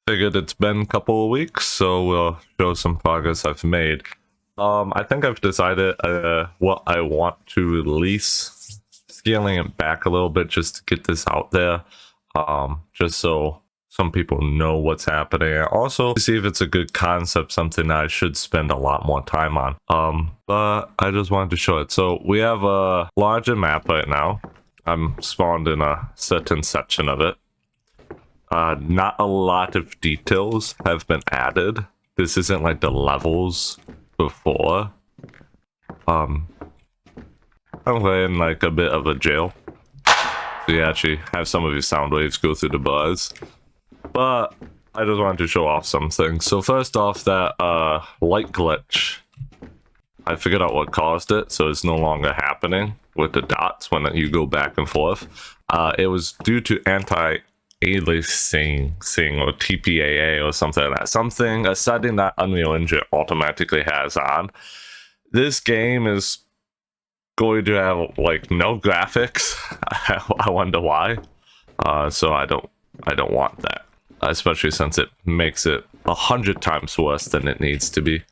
figured it's been a couple of weeks, so we'll show some progress I've made. I think I've decided what I want to release, scaling it back a little bit just to get this out there, just so some people know what's happening, and also to see if it's a good concept, something that I should spend a lot more time on. But I just wanted to show it. So we have a larger map right now. I'm spawned in a certain section of it. Not a lot of details have been added. This isn't like the levels before. I'm in like a bit of a jail. So you actually have some of your sound waves go through the bars. But I just wanted to show off some things. So first off, that light glitch. I figured out what caused it, so it's no longer happening with the dots when you go back and forth. It was due to anti-aliasing or TPAA or something like that. A setting that Unreal Engine automatically has on. This game is going to have like no graphics. I wonder why. So I don't want that, especially since it makes it 100 times worse than it needs to be.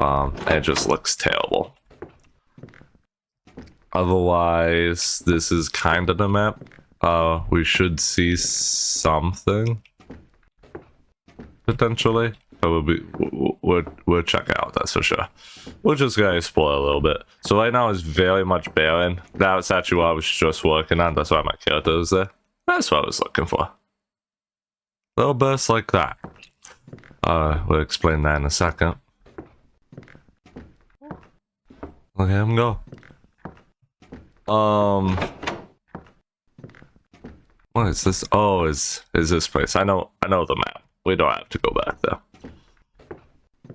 It just looks terrible. Otherwise, this is kind of the map. We should see something potentially. We'll check it out, that's for sure. We're just gonna explore a little bit. So right now it's very much barren. That's actually what I was just working on. That's why my character is there. That's what I was looking for. Little bursts like that. We'll explain that in a second. Look at him go. What is this? Oh, is this place? I know the map. We don't have to go back there.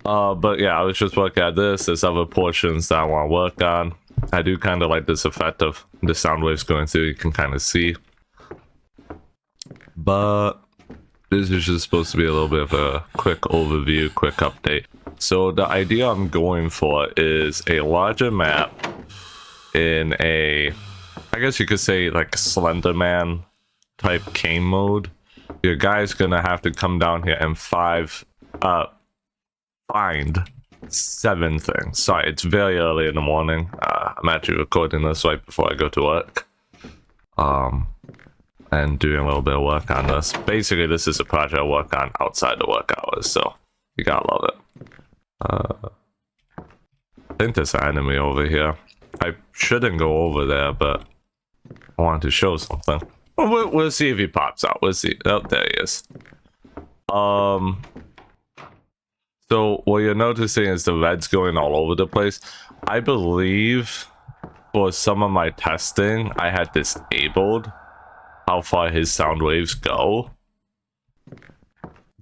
But yeah, I was just working at this. There's other portions that I want to work on. I do kind of like this effect of the sound waves going through. You can kind of see. But this is just supposed to be a little bit of a quick overview, quick update. So the idea I'm going for is a larger map in a, I guess you could say like Slenderman type game mode. Your guy's gonna have to come down here and find 7 things. Sorry, it's very early in the morning. I'm actually recording this right before I go to work. And doing a little bit of work on this. Basically, this is a project I work on outside the work hours, so you gotta love it. I think there's an enemy over here. I shouldn't go over there, but I wanted to show something. We'll see if he pops out. We'll see. Oh, there he is. So what you're noticing is the red's going all over the place. I believe for some of my testing, I had disabled how far his sound waves go.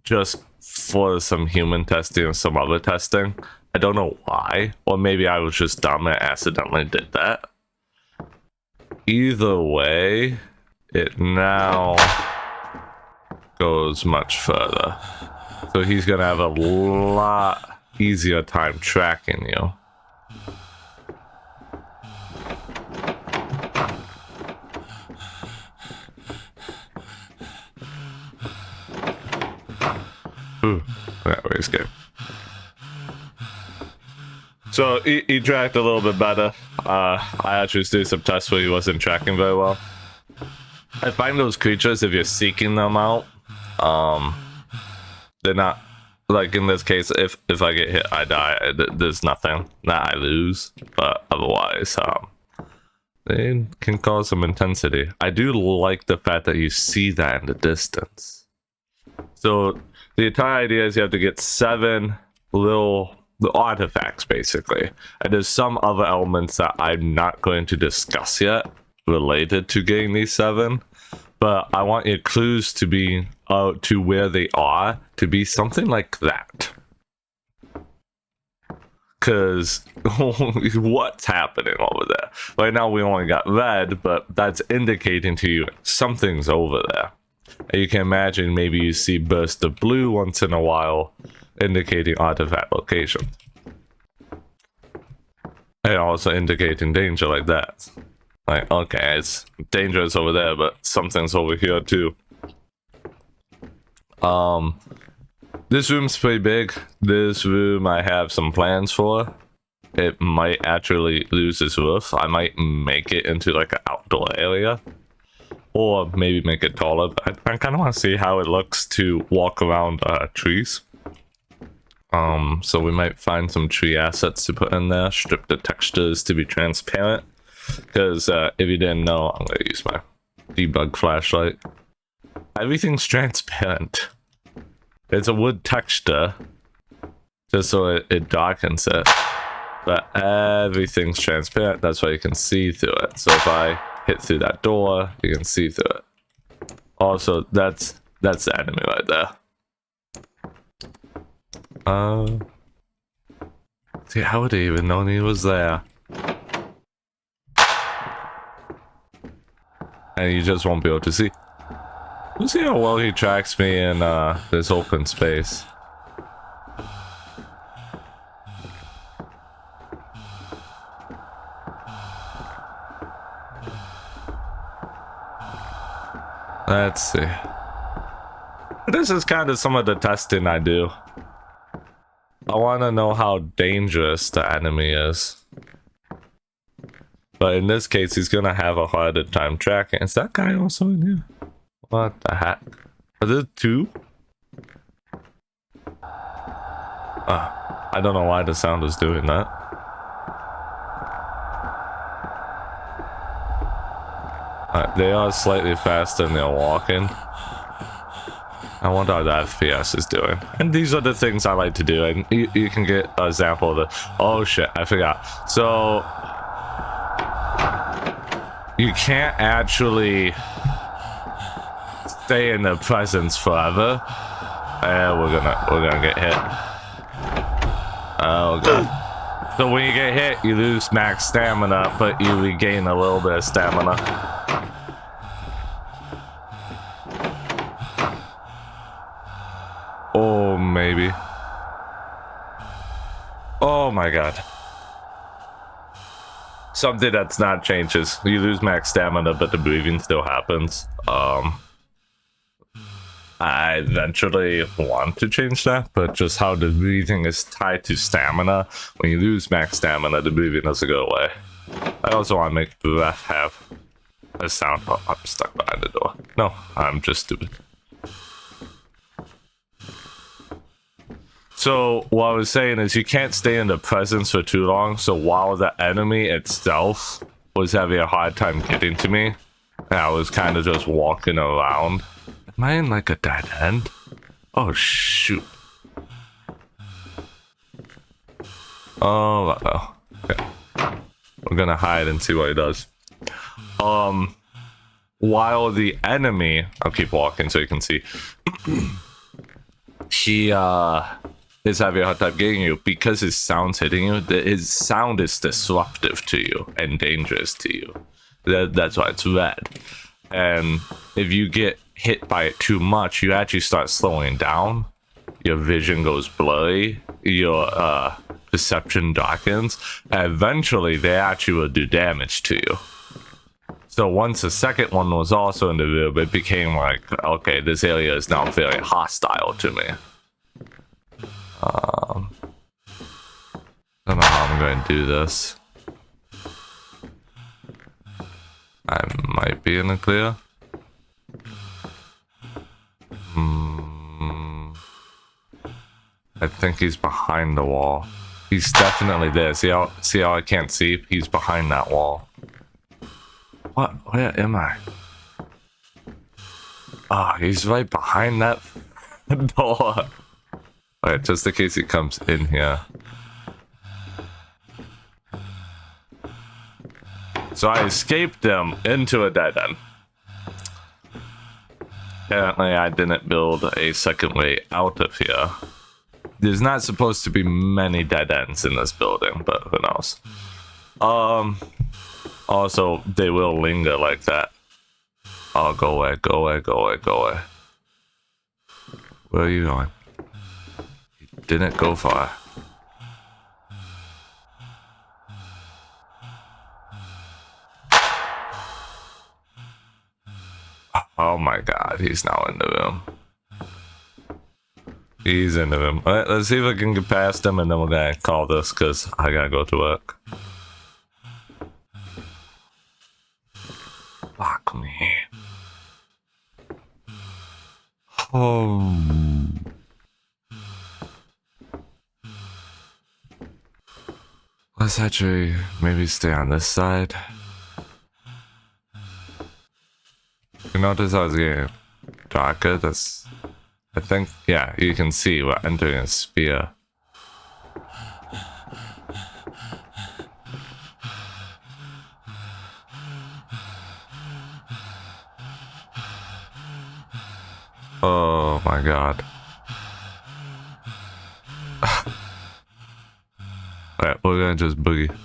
Just for some human testing and some other testing. I don't know why. Or maybe I was just dumb and accidentally did that. Either way, it now goes much further. So he's gonna have a lot easier time tracking you. Ooh, that was good. So he tracked a little bit better. I actually did some tests where he wasn't tracking very well. I find those creatures, if you're seeking them out, they're not, like in this case, if I get hit, I die. There's nothing that I lose, but otherwise, they can cause some intensity. I do like the fact that you see that in the distance. So the entire idea is you have to get 7 little artifacts, basically. And there's some other elements that I'm not going to discuss yet related to getting these 7. But I want your clues to be to where they are to be something like that. Because what's happening over there? Right now we only got red, but that's indicating to you something's over there. And you can imagine maybe you see bursts of blue once in a while, indicating artifact location. And also indicating danger like that. Like, okay, it's dangerous over there, but something's over here too. This room's pretty big. This room I have some plans for. It might actually lose its roof. I might make it into like an outdoor area. Or maybe make it taller. But I kind of want to see how it looks to walk around trees. So we might find some tree assets to put in there. Strip the textures to be transparent. Because if you didn't know, I'm going to use my debug flashlight. Everything's transparent. It's a wood texture. Just so it darkens it. But everything's transparent. That's why you can see through it. So if I hit through that door, you can see through it. Also, that's the enemy right there. See, how would he even know he was there? And you just won't be able to see. We'll see how well he tracks me in this open space. Let's see. This is kind of some of the testing I do. I want to know how dangerous the enemy is. But in this case, he's going to have a harder time tracking. Is that guy also in here? What the heck? Are there two? I don't know why the sound is doing that. They are slightly faster than they're walking. I wonder how the FPS is doing. And these are the things I like to do. And you can get an example of the... Oh shit, I forgot. So... You can't actually stay in the presence forever. And we're gonna get hit. Oh god. So when you get hit, you lose max stamina, but you regain a little bit of stamina. Oh, maybe. Oh my god. Something that's not changes. You lose max stamina, but the breathing still happens. I eventually want to change that, but just how the breathing is tied to stamina. When you lose max stamina, the breathing doesn't go away. I also want to make breath have a sound. Oh, I'm stuck behind the door. No, I'm just stupid. So what I was saying is you can't stay in the presence for too long. So while the enemy itself was having a hard time getting to me, and I was kind of just walking around. Am I in like a dead end? Oh shoot. Oh no. Okay. We're gonna hide and see what he does. While the enemy, I'll keep walking so you can see. He is having a hard time getting you because his sound's hitting you. His sound is disruptive to you and dangerous to you. That's why it's red. And if you get hit by it too much, you actually start slowing down. Your vision goes blurry. Your perception darkens. And eventually, they actually will do damage to you. So once the second one was also in the room, it became like, okay, this area is now very hostile to me. I don't know how I'm going to do this. I might be in the clear. I think he's behind the wall. He's definitely there. See how I can't see? He's behind that wall. What? Where am I? Ah, he's right behind that door. Alright, just in case he comes in here. So I escaped them into a dead end. Apparently I didn't build a second way out of here. There's not supposed to be many dead ends in this building, but who knows. Also, they will linger like that. Oh, go away, go away, go away, go away. Where are you going? You didn't go far. Oh my god, he's now in the room. He's into him. Alright, let's see if I can get past him, and then we're gonna call this, because I gotta go to work. Fuck me. Oh. Let's actually maybe stay on this side. You notice how it's getting darker? That's, I think, yeah, you can see we're entering a sphere. Oh my god. Alright, we're gonna just boogie.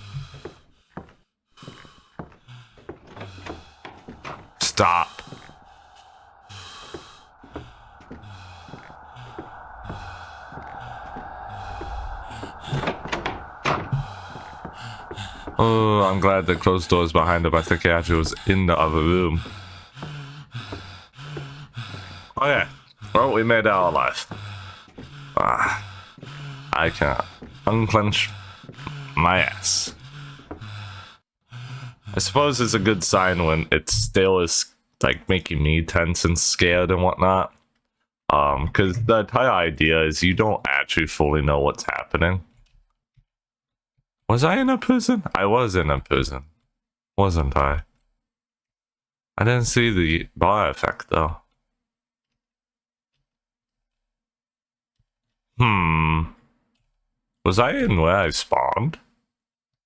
Stop. Oh, I'm glad the closed doors behind him. I think he actually was in the other room. Okay. Well, we made it out alive. I can't unclench my ass. I suppose it's a good sign when it still is like making me tense and scared and whatnot. Because the entire idea is you don't actually fully know what's happening. Was I in a prison? I was in a prison, wasn't I? I didn't see the bar effect though. Was I in where I spawned?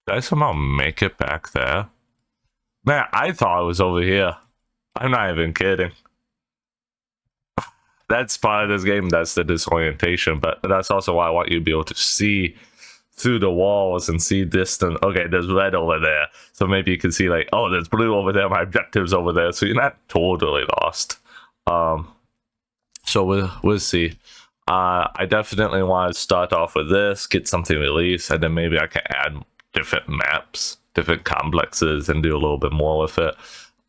Did I somehow make it back there? Man, I thought I was over here. I'm not even kidding. That's part of this game, that's the disorientation, but that's also why I want you to be able to see through the walls and see distant. Okay, there's red over there, so maybe you can see like, oh, there's blue over there, my objective's over there, so you're not totally lost. So we'll see. I definitely want to start off with this, get something released, and then maybe I can add different maps, different complexes, and do a little bit more with it.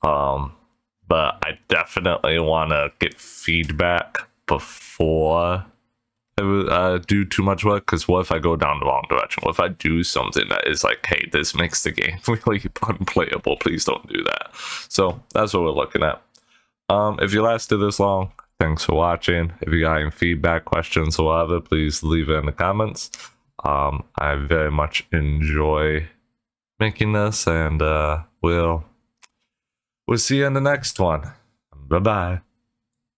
But I definitely want to get feedback before I do too much work, because what if I go down the wrong direction? What if I do something that is like, hey, this makes the game really unplayable? Please don't do that. So that's what we're looking at. If you lasted this long, thanks for watching. If you got any feedback, questions, or whatever, please leave it in the comments. I very much enjoy making this, and we'll see you in the next one. Bye bye.